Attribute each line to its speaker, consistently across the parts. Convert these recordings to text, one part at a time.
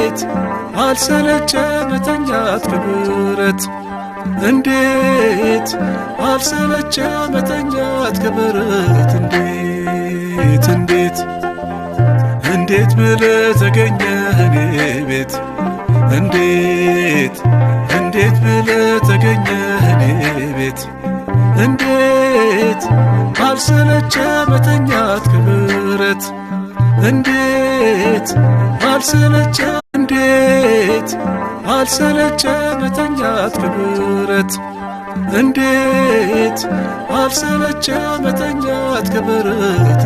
Speaker 1: እንዴት አልሰለቸ መተኛት ከብረት እንዴት አልሰለቸ መተኛት ከብረት እንዴት እንዴት ብለህ ተገኘህ እኔ ቤት እንዴት ብለህ ተገኘህ እኔ ቤት እንዴት አልሰለቸ መተኛት ከብረት እንዴት አልሰለቸ እንዴት አልሰለቸ መተኛት ከብረት እንዴት አልሰለቸ መተኛት ከብረት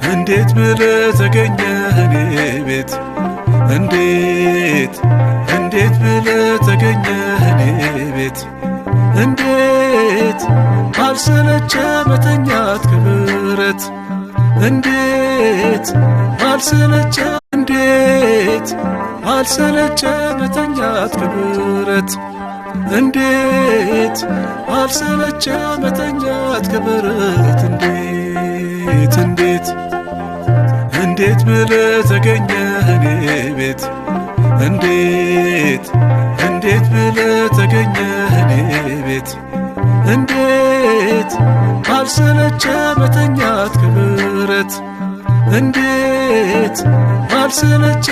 Speaker 1: እንዴት ብለህ ተገኘህ እኔ ቤት እንዴት ብለህ ተገኘህ እኔ ቤት እንዴት አልሰለቸ መተኛት ከብረት እንዴት አልሰለቸ እንዴት አልሰለቸ መተኛት ከብረት እንዴት አልሰለቸ መተኛት ከብረት እንዴት ብለህ ተገኘህ እኔ ቤት እንዴት ብለህ ተገኘህ እኔ ቤት እንዴት አልሰለቸ መተኛት ከብረት እንዴት አልሰለቸ